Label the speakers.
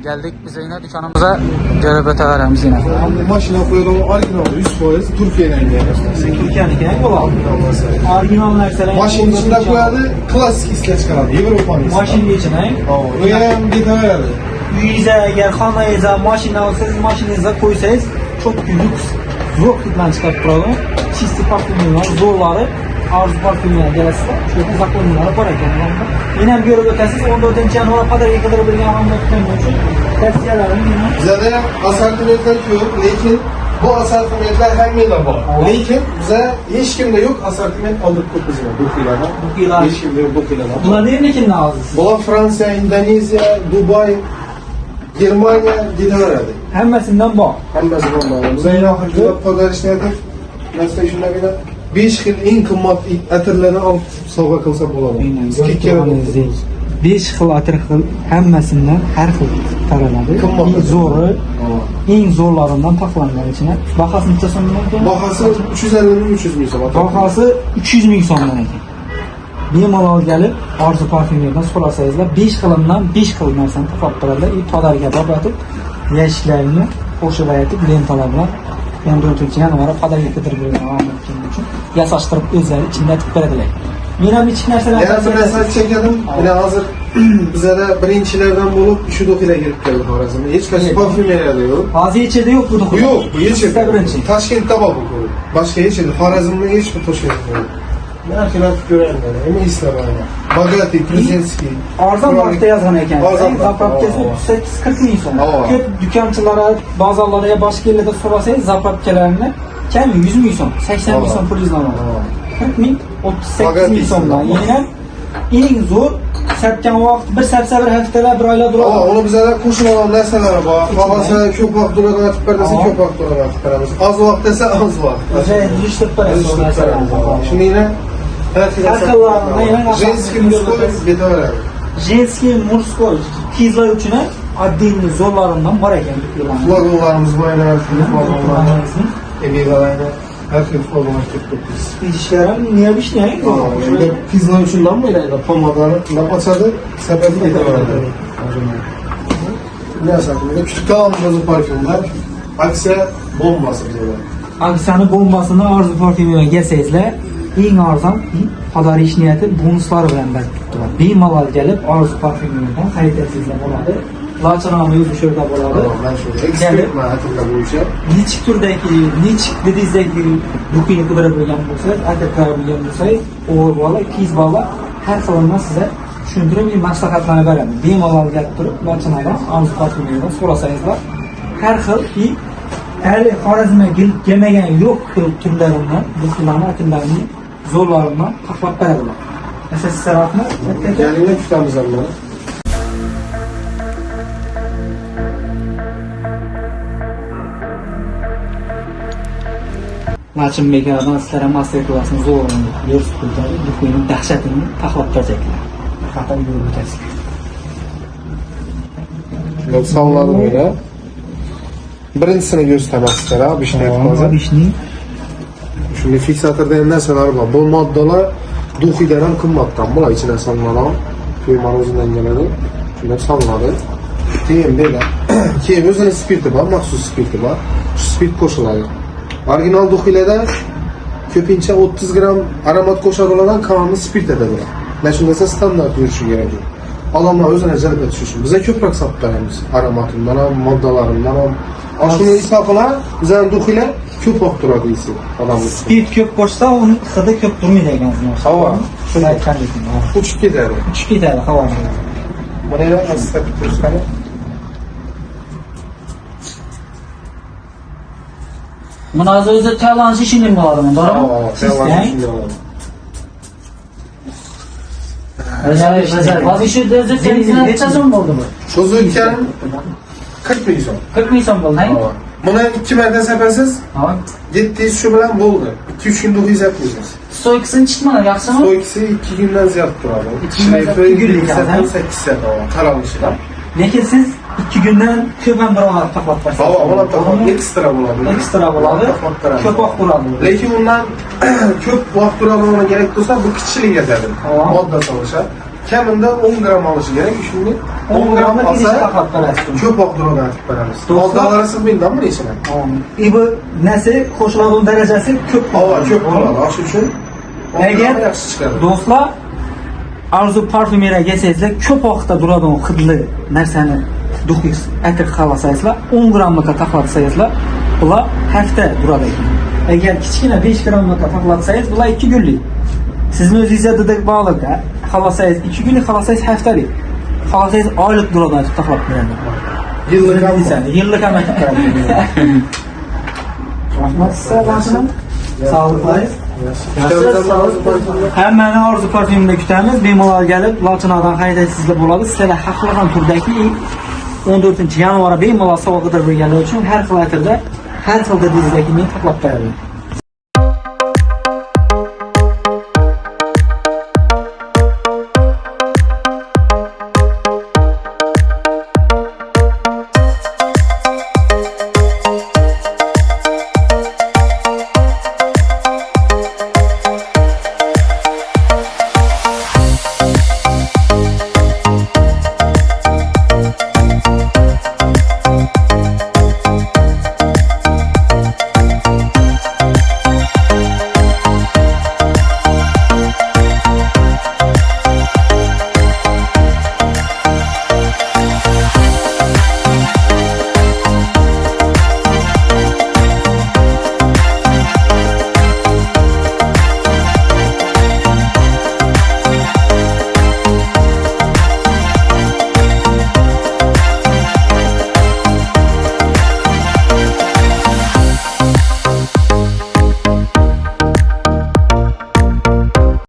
Speaker 1: Geldik biz yine dükkanımıza görüp öteveremiz yine.
Speaker 2: Bu maşina koyulan orijinal 100% Türkiye'den geliyor.
Speaker 3: Türkiye'nin olan. Orijinal narsalar.
Speaker 2: Maşinin içinde koyadı, klasik isle çıkardı. Evropa'nın isle.
Speaker 3: Maşinin içine.
Speaker 2: Öyle hem getiverdi.
Speaker 3: Yüze, eğer xanayıza, maşina alsanız, maşininize koysanız çok lüks, zor tutman çıkartıp duralım. Çisti parfümler, zorları, arzu parfümler gelirse, şöyle uzaklanmaları var ekan. Yine hem görüp ötesiz, 14. yanvara kadar kadar bir yanvara tutmayın için tavsiyelerim yine.
Speaker 2: Bize de asortimentler yok, lekin bu asortimentler hem yılda var. Lekin bize hiç kimde yok asortiment aldık bizim bu kıyılardan. Hiç kimde yok bu kıyılardan.
Speaker 3: Bunlar ne kimde ağzınız?
Speaker 2: Bu Fransa, Endonezya, Dubai, Germaniya gidiverdi.
Speaker 3: Hemmesinden bak.
Speaker 2: Hemmesinden var. Bize yine hırcılık kadar işledik. Mesela şuna göre 5 yıl en kımmat etirlerini alıp savga kılsa bulalım. İki kere bulduk.
Speaker 3: 5 xil atir xil hammasidan har xil taraladi. Eng zo'ri, eng zo'rlaridan taxlangan ichine. Bahasi necha so'mdan ekan?
Speaker 2: Bahası 350 ming 300 ming so'm.
Speaker 3: Bahasi 300 ming so'mdan ekan. Bemalol gelip arzu parfümlerden so'rasangizlar 5 xilidan 5 xil narsani topib beradilar. Podarga babatib, yashiklarni qo'shib aytib lentalar bilan 14 yanvara podarga qidirib bergan uchun yasashtirib o'zlari ichida tib beradilar. Men ham ichki narsalar
Speaker 2: Yana bir narsa chekadim. Yine hazır bize de birinchilardan bulup şu dokuyla girip geldik Xorazmga. Hech qaysi parfümeriya yok.
Speaker 3: hozir ichida yo'q bu do'kon.
Speaker 2: Yo'q, bu yechildi.
Speaker 3: Birinchi.
Speaker 2: Toshkentda bor bu. Boshqa yechildi. Xorazmda hech bir Toshkentda yo'q. Narxlarni ko'rayapman. Endi eslayman. Bogati, Prezenskiy.
Speaker 3: Arzon vaqtda yozgan ekan. Zapravkasi 38-40 ming so'm. Ko'p do'konchilara, bozorlarga boshqa yerlarda so'rasangiz zapravkalarni kam 100 ming so'm, 80 ming so'm pulingizni oladi. 40 ming, 38 ming so'mdan. Yine eng zo'r satgan vaqt bir sabr haftalar, bir oylar turadi.
Speaker 2: Onu bize de qo'shib olgan narsalar bor. Xolasa ko'p vaqt duradi, aytib bersa ko'p vaqt duradi, beramiz. Az vaqt desa az vaqt.
Speaker 3: Yurishtirib berasiz narsalarni.
Speaker 2: Shuni yine женский мужской betaveradi.
Speaker 3: Женский murskoy qizlar uchun отдельный zo'rlaridan bor ekan.
Speaker 2: Flagonlarimiz bor, flagonlarimiz. Ebegalarni har xil flagonlar ketibmiz.
Speaker 3: İşlerim niye bir şey değil?
Speaker 2: Shunda qizlar uchun ham o'ylaydi. Pomadani ochadi, sabab betaveradi. Nasıl? Küçükte aldığımız parfümler aksiya bombası bize.
Speaker 3: Aksiyani bombasini arzu parfümüne gelsengizlar, eng arzon podarish niyati bonuslari bilan berib turadi. Bemalol kelib arzu parfümünden xarid etsangizlar bo'ladi. Lachinami o'zi shu yerda bo'ladi.
Speaker 2: Ben şöyle ekspertman haqiqat bo'yicha.
Speaker 3: Nechik turdagi, nechik dedizdagi do'konni qidirib bilgan bo'lsangiz, atirga bilgan bo'lsangiz, o'g'il bola, qiz bola har xilini sizga tushuntirib, maslahatlarni beradi. Bemalol kelib turib, Lachinadan arzu parfümünden so'rasangizlar, har xil hali Xorazmga kelmagan yo'q turlaridan, do'stlarni, atimlarni zo'rlaridan taxlab beradilar. Mesela sizlarni
Speaker 2: Gelini tutamiz amma.
Speaker 3: Lachin bekaradan sizlarga master klassini zo'rini yo'rib qo'yadi. Do'konning dahshatini taxlab beracaklar. Xatar yo'l o'tasizlar.
Speaker 2: Yok savunladım yine. Birincisini göstermezler abi işte hozir. Shunday fiksatör degan narsalar bor. Bu moddalar duxidan ham qimmatdan bular ichine solinadi. To'ymani o'zidan keladi. Shunday solinadi. Keyin böyle. Keyin o'zini spirti bor, maxsus spirti bor. Shu spirt qo'shiladi. Original duxilarda ko'pincha 30 gram aromat qo'shar bo'lgan kanalni spirt edadi. Mana shunda standart yurishi kerak. Odamlar o'zini jalb etish uchun biza ko'proq sotib beramiz. Aromatimdan ham, moddalarimdan ham. Shuni isoflar bizning duxilar ko'p vaqt turadi deysiz. Odamlar.
Speaker 3: Spirt ko'p qo'shsa, uni hidi ko'p turmaydi ekan.
Speaker 2: Havo.
Speaker 3: Shuni aytgandek.
Speaker 2: Uchib ketadi.
Speaker 3: Uchib ketadi havo.
Speaker 2: Mana yana asfalt ko'rsatadi.
Speaker 3: Buni o'zi tayyorlanish ishini bo'ladimi? To'g'rimi? Hozir shu dezertni necha so'm bo'ldi bu?
Speaker 2: So'zi o'tgan 40 ming so'm.
Speaker 3: 40 ming so'm bo'ldi.
Speaker 2: Buni 2 marta sapasiz. 700 shu bilan bo'ldi. 2-3 kun duxi sapasiz.
Speaker 3: So'ykisini chiqmadi, yaxshimi?
Speaker 2: So'ykisi 2 kundan ziyod turadi. 2 kunlik 8 soat qaralishida.
Speaker 3: Lekin siz 2 kundan ko'p ham birolar taxlab berasiz.
Speaker 2: Havo, ekstra bo'ladi.
Speaker 3: Ekstra bo'ladi. Ko'p vaqt turadi.
Speaker 2: Lekin undan ko'p vaqt turadigan kerak bo'lsa, bu kichiklik yetadi. Modda solisha. Kamında 10 gram alışı gerek. Şimdi
Speaker 3: 10 gramda bir iş
Speaker 2: alsa
Speaker 3: taklap verəsiniz.
Speaker 2: köp oqdura dağıtıp veririz.
Speaker 3: Dostlar-
Speaker 2: Maldaları sırbayından mı neyse?
Speaker 3: Bu nəsə xoşladığım dərəcəsi köp.
Speaker 2: Hava köp olalı. Aşı üçün
Speaker 3: Əgər
Speaker 2: yaxşı çıxarır.
Speaker 3: dostlar arzu parfümeriya gəlsəydilər, köp vaxtda duradığın xidli nərsəni duxuyuz, ətir xalasaysınlar, 10 gramlıqa taxlatsayızlar, bunlar həftə duradaydı. Əgər kiçkinə 5 gramlıqa taxlatsayız, bunlar 2 günlük. Sizin özünüzə dedik bağlı da, xalasayız 2 günlük, xalasayız həftəlik. Xalasayız aylıq duradaydı taxlat verəndə.
Speaker 2: Yıllık ama.
Speaker 3: Yıllık əmək verəndə. Rahmat sizə, Lansınım. Sağlıqlayız. Həm məni arzu parfümündə kütəmiz, bemallar gəlib, Laçınadan xəydəsizlə buladı. Sizlərə haqlıqan turdakı 14-cü yanvara bemallar savağı qıdır bir gəlir üçün hər xil ətirdə, hər xildə dizdəki meni taklap verir.